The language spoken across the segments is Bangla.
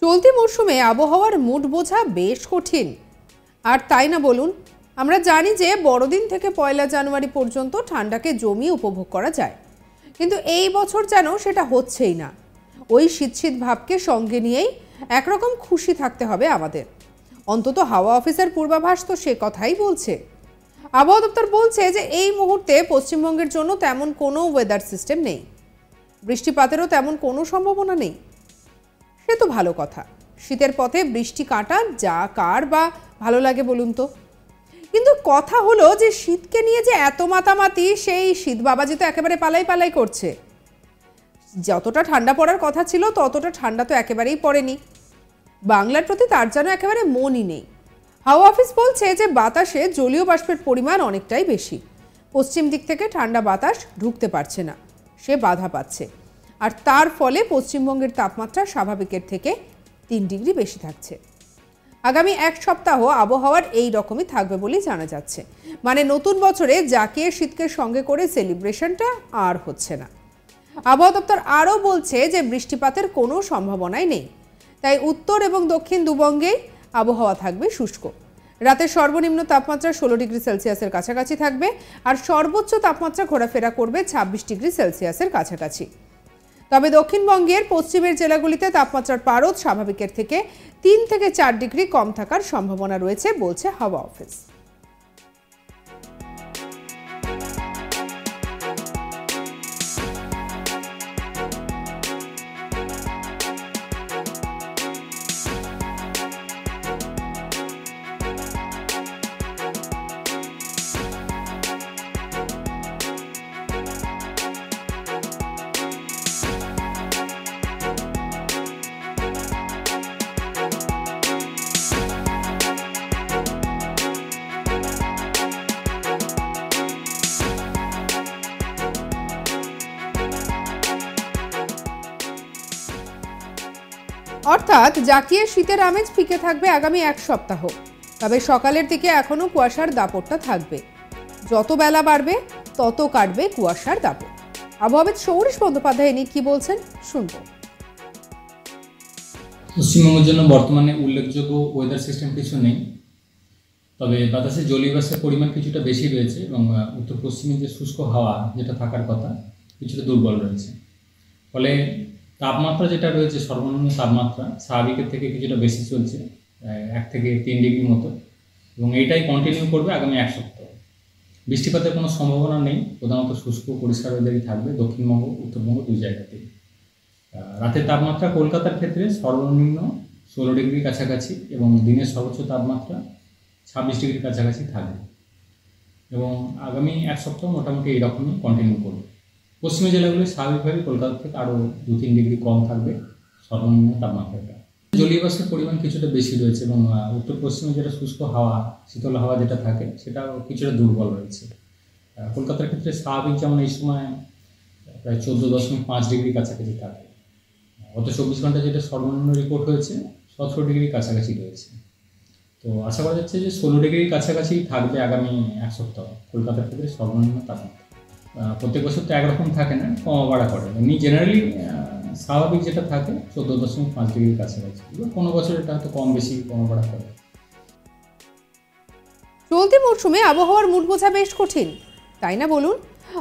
চলতি মরশুমে আবহাওয়ার মুড বোঝা বেশ কঠিন। আর তাই না বলুন, আমরা জানি যে বড়দিন থেকে 1 জানুয়ারি পর্যন্ত ঠান্ডাকে জমিয়ে উপভোগ করা যায়, কিন্তু এই বছর যেন সেটা হচ্ছেই না। ওই শীত শীত ভাবকে সঙ্গে নিয়েই একরকম খুশি থাকতে হবে আমাদের। অন্তত হাওয়া অফিসের পূর্বাভাস তো সে কথাই বলছে। আবহাওয়া দপ্তর বলছে যে এই মুহূর্তে পশ্চিমবঙ্গের জন্য তেমন কোনো ওয়েদার সিস্টেম নেই, বৃষ্টিপাতেরও তেমন কোনো সম্ভাবনা নেই। সে তো ভালো কথা, শীতের পথে বৃষ্টি কাটা যা কার বা ভালো লাগে বলুন তো। কিন্তু কথা হলো যে শীতকে নিয়ে যে এত মাতামাতি, সেই শীত বাবাজি তো একেবারে পালাই পালাই করছে। যতটা ঠান্ডা পড়ার কথা ছিল ততটা ঠান্ডা তো একেবারেই পড়েনি। বাংলার প্রতি তার যেন একেবারে মনই নেই। হাওয়া অফিস বলছে যে বাতাসে জলীয় বাষ্পের পরিমাণ অনেকটাই বেশি। পশ্চিম দিক থেকে ঠান্ডা বাতাস ঢুকতে পারছে না, সে বাধা পাচ্ছে। আর তার ফলে পশ্চিমবঙ্গের তাপমাত্রা স্বাভাবিকের থেকে 3 ডিগ্রি বেশি থাকছে। আগামী এক সপ্তাহ আবহাওয়ার এই রকমই থাকবে বলেই জানা যাচ্ছে। মানে নতুন বছরে জাকিয়ে শীতকে সঙ্গে করে সেলিব্রেশনটা আর হচ্ছে না। আবহাওয়া দপ্তর আরও বলছে যে বৃষ্টিপাতের কোনো সম্ভাবনাই নেই। তাই উত্তর এবং দক্ষিণ দুবঙ্গেই আবহাওয়া থাকবে শুষ্ক। রাতের সর্বনিম্ন তাপমাত্রা 16 ডিগ্রি সেলসিয়াসের কাছাকাছি থাকবে, আর সর্বোচ্চ তাপমাত্রা ঘোরাফেরা করবে 26 ডিগ্রি সেলসিয়াসের কাছাকাছি। তবে দক্ষিণবঙ্গের পশ্চিমের জেলাগুলিতে তাপমাত্রার পারদ স্বাভাবিকের থেকে 3 থেকে 4 ডিগ্রি কম থাকার সম্ভাবনা রয়েছে বলছে হাওয়া অফিস। অর্থাৎ জাকিয়ে শীতের আমেজ ফিকে থাকবে আগামী এক সপ্তাহ। তবে সকালের দিকে এখনো কুয়াশার দাপটটা থাকবে। যত বেলা বাড়বে তত কাটবে কুয়াশার দাপট। আবহাওয়াবিদ সৌরেশ বন্দ্যোপাধ্যায় ইনি কি বলছেন শুনবো। পশ্চিমবঙ্গের জন্য বর্তমানে উল্লেখযোগ্য ওয়েদার সিস্টেম কিছু নেই, তবে বাতাসে জলীয় বাষ্পের পরিমাণ কিছুটা বেশি রয়েছে এবং উত্তর পশ্চিমে যে শুষ্ক হাওয়া যেটা থাকার কথা কিছুটা দুর্বল রয়েছে। ফলে তাপমাত্রা যেটা রয়েছে, সর্বনিম্ন তাপমাত্রা স্বাভাবিকের থেকে কিছুটা বেশি চলছে, 1 থেকে 3 ডিগ্রি মতো, এবং এইটাই কন্টিনিউ করবে আগামী এক সপ্তাহ। বৃষ্টিপাতের কোনো সম্ভাবনা নেই, প্রধানত শুষ্ক পরিষ্কার ওয়েদারই থাকবে দক্ষিণবঙ্গ উত্তরবঙ্গ দুই জায়গাতেই। রাতের তাপমাত্রা কলকাতার ক্ষেত্রে সর্বনিম্ন 16 ডিগ্রির কাছাকাছি এবং দিনের সর্বোচ্চ তাপমাত্রা 26 ডিগ্রির কাছাকাছি থাকবে, এবং আগামী এক সপ্তাহ মোটামুটি এইরকমই কন্টিনিউ করবে। পশ্চিমের জেলাগুলি স্বাভাবিকভাবেই কলকাতা থেকে আরও 2-3 ডিগ্রি কম থাকবে সর্বনিম্ন তাপমাত্রাটা। জলীয় বাষ্পের পরিমাণ কিছুটা বেশি রয়েছে এবং উত্তর পশ্চিমে যেটা শুষ্ক হাওয়া, শীতল হাওয়া যেটা থাকে সেটাও কিছুটা দুর্বল রয়েছে। কলকাতার ক্ষেত্রে স্বাভাবিক যেমন এই সময় প্রায় 14.5 ডিগ্রির কাছাকাছি থাকে, গত 24 ঘন্টা যেটা সর্বনিম্ন রিপোর্ট হয়েছে 17 ডিগ্রির কাছাকাছি রয়েছে। তো আশা করা যাচ্ছে যে 16 ডিগ্রির কাছাকাছি থাকবে আগামী এক সপ্তাহ কলকাতার ক্ষেত্রে সর্বনিম্ন তাপমাত্রা। প্রত্যেক বছর তো একরকম থাকে না, কমা বাড়া করে। এমনি জেনারেলি স্বাভাবিক যেটা থাকে 14.5 ডিগ্রির কাছাকাছি, কোনো বছর এটা হয়তো কম বেশি কমা বাড়া করে। চলতি মরশুমে আবহাওয়ার মুড বোঝা বেশ কঠিন, তাই না বলুন?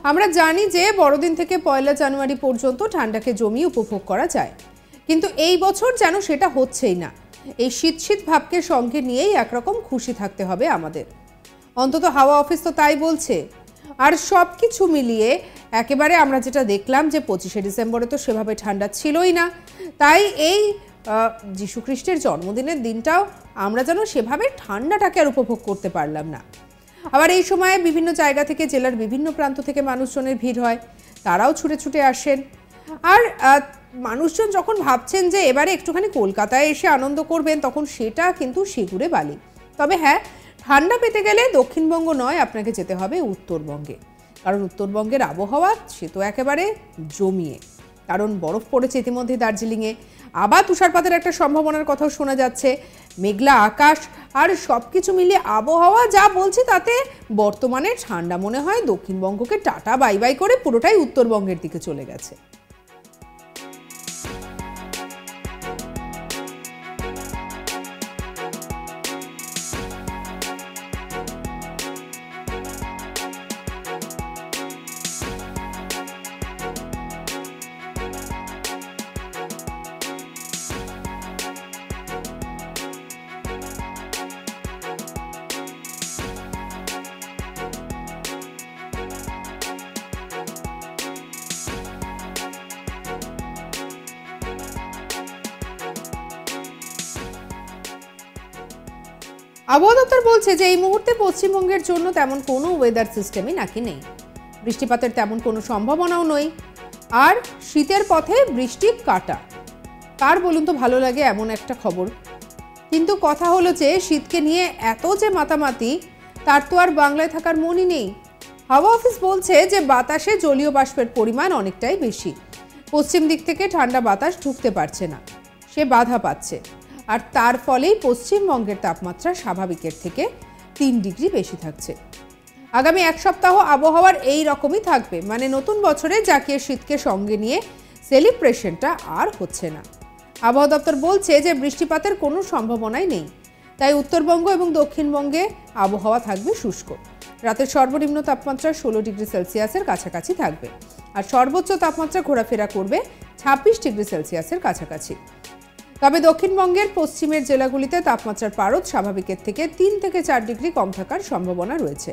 আমরা জানি যে বড়দিন থেকে 1 জানুয়ারি পর্যন্ত ঠান্ডাকে জমিয়ে উপভোগ করা যায়, কিন্তু এই বছর যেন সেটা হচ্ছেই না। এই শীত শীত ভাবকে সঙ্গে নিয়েই একরকম খুশি থাকতে হবে আমাদের। অন্তত হাওয়া অফিস তো তাই বলছে। আর সব কিছু মিলিয়ে একেবারে আমরা যেটা দেখলাম যে 25শে ডিসেম্বরে তো সেভাবে ঠান্ডা ছিলই না। তাই এই যীশু খ্রিস্টের জন্মদিনের দিনটাও আমরা যেন সেভাবে ঠান্ডাটাকে আর উপভোগ করতে পারলাম না। আবার এই সময়ে বিভিন্ন জায়গা থেকে, জেলার বিভিন্ন প্রান্ত থেকে মানুষজনের ভিড় হয়, তারাও ছুটে ছুটে আসেন। আর মানুষজন যখন ভাবছেন যে এবারে একটুখানি কলকাতায় এসে আনন্দ করবেন, তখন সেটা কিন্তু সিঁদুরে বালি। তবে হ্যাঁ, ঠান্ডা পেতে গেলে দক্ষিণবঙ্গ নয়, আপনাকে যেতে হবে উত্তরবঙ্গে। কারণ উত্তরবঙ্গের আবহাওয়া সে তো একেবারে জমিয়ে। কারণ বরফ পড়েছে ইতিমধ্যে দার্জিলিংয়ে, আবার তুষারপাতের একটা সম্ভাবনার কথাও শোনা যাচ্ছে। মেঘলা আকাশ আর সব কিছু মিলিয়ে আবহাওয়া যা বলছে তাতে বর্তমানে ঠান্ডা মনে হয় দক্ষিণবঙ্গকে টাটা বাই বাই করে পুরোটাই উত্তরবঙ্গের দিকে চলে গেছে। আবহাওয়া দপ্তর বলছে যে এই মুহূর্তে পশ্চিমবঙ্গের জন্য তেমন কোনো ওয়েদার সিস্টেমই নাকি নেই, বৃষ্টিপাতের তেমন কোনো সম্ভাবনাও নেই। আর শীতের পথে বৃষ্টি কাটা, কার বলুন তো ভালো লাগে এমন একটা খবর। কিন্তু কথা হলো যে শীতকে নিয়ে এত যে মাতামাতি, তার তো আর বাংলায় থাকার মনই নেই। হাওয়া অফিস বলছে যে বাতাসে জলীয় বাষ্পের পরিমাণ অনেকটাই বেশি, পশ্চিম দিক থেকে ঠান্ডা বাতাস ঢুকতে পারছে না, সে বাধা পাচ্ছে। আর তার ফলেই পশ্চিমবঙ্গের তাপমাত্রা স্বাভাবিকের থেকে 3 ডিগ্রি বেশি থাকছে। আগামী এক সপ্তাহ আবহাওয়ার এই রকমই থাকবে, মানে নতুন বছরে জাকিয়ে শীতকে সঙ্গে নিয়ে সেলিব্রেশনটা আর হচ্ছে না। আবহাওয়া দপ্তর বলছে যে বৃষ্টিপাতের কোনো সম্ভাবনাই নেই, তাই উত্তরবঙ্গ এবং দক্ষিণবঙ্গে আবহাওয়া থাকবে শুষ্ক। রাতের সর্বনিম্ন তাপমাত্রা 16 ডিগ্রি সেলসিয়াসের কাছাকাছি থাকবে, আর সর্বোচ্চ তাপমাত্রা ঘোরাফেরা করবে 26 ডিগ্রি সেলসিয়াসের কাছাকাছি। তবে দক্ষিণবঙ্গের পশ্চিমের জেলাগুলিতে তাপমাত্রার পারদ স্বাভাবিকের থেকে 3 থেকে 4 ডিগ্রি কম থাকার সম্ভাবনা রয়েছে।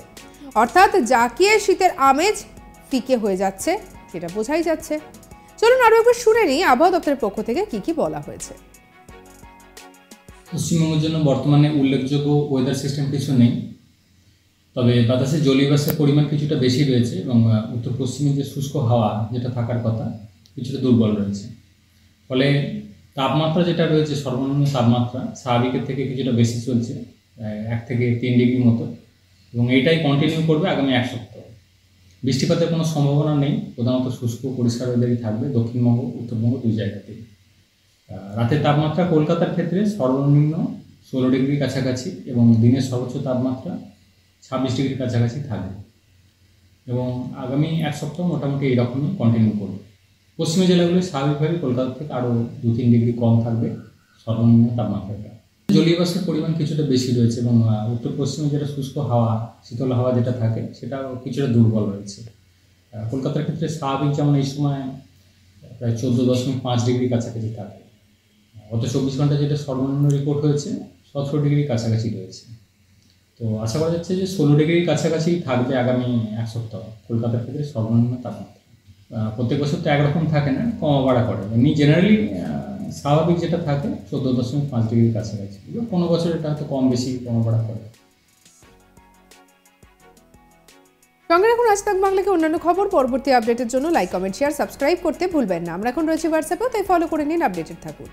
অর্থাৎ জাকিয়ে শীতের আমেজ ফিকে হয়ে যাচ্ছে, সেটা বোঝাই যাচ্ছে। চলুন আরো একবার শুনে নিই আবহাওয়া দপ্তরের পক্ষ থেকে কি বলা হয়েছে। পশ্চিমবঙ্গের জন্য বর্তমানে উল্লেখযোগ্য ওয়েদার সিস্টেম কিছু নেই, তবে বাতাসে জলীয় বাষ্পের পরিমাণ কিছুটা বেশি রয়েছে এবং উত্তর পশ্চিমে যে শুষ্ক হাওয়া যেটা থাকার কথা কিছুটা দুর্বল রয়েছে। ফলে তাপমাত্রা যেটা রয়েছে, সর্বনিম্ন তাপমাত্রা স্বাভাবিকের থেকে কিছুটা বেশি চলছে, 1 থেকে 3 ডিগ্রি মতো, এবং এইটাই কন্টিনিউ করবে আগামী এক সপ্তাহ। বৃষ্টিপাতের কোনো সম্ভাবনা নেই, প্রধানত শুষ্ক পরিষ্কার ওয়েদারই থাকবে দক্ষিণবঙ্গ উত্তরবঙ্গ দুই জায়গাতেই। রাতের তাপমাত্রা কলকাতার ক্ষেত্রে সর্বনিম্ন 16 ডিগ্রির কাছাকাছি এবং দিনের সর্বোচ্চ তাপমাত্রা 26 ডিগ্রির কাছাকাছি থাকবে, এবং আগামী এক সপ্তাহ মোটামুটি এইরকমই কন্টিনিউ করবে। পশ্চিমের জেলাগুলি স্বাভাবিকভাবে কলকাতা থেকে আরও 2-3 ডিগ্রি কম থাকবে সর্বনিম্ন তাপমাত্রাটা। জলীয় বাষ্পের পরিমাণ কিছুটা বেশি রয়েছে এবং উত্তর পশ্চিমে যেটা শুষ্ক হাওয়া, শীতল হাওয়া যেটা থাকে সেটাও কিছুটা দুর্বল রয়েছে। কলকাতার ক্ষেত্রে স্বাভাবিক যেমন এই সময় প্রায় 14.5 ডিগ্রির কাছাকাছি থাকে, গত 24 ঘন্টা যেটা সর্বনিম্ন রিপোর্ট হয়েছে 17 ডিগ্রির কাছাকাছি রয়েছে। তো আশা করা যাচ্ছে যে 16 ডিগ্রির কাছাকাছি থাকবে আগামী এক সপ্তাহ কলকাতার ক্ষেত্রে সর্বনিম্ন তাপমাত্রা। প্রত্যেক বছর তো একরকম থাকে না, কমা বাড়া করে। এমনি জেনারেলি স্বাভাবিক যেটা থাকে 14.5 ডিগ্রির কাছাকাছি, কোনো বছর এটা হয়তো কম বেশি কমা বাড়া করে। সঙ্গে রাখুন আজ তাক বাংলাকে অন্যান্য খবর। পরবর্তী আপডেটের জন্য লাইক, কমেন্ট, শেয়ার, সাবস্ক্রাইব করতে ভুলবেন না। আমরা এখন রয়েছে হোয়াটসঅ্যাপেও, তাই ফলো করে নিন, আপডেটেড থাকুন।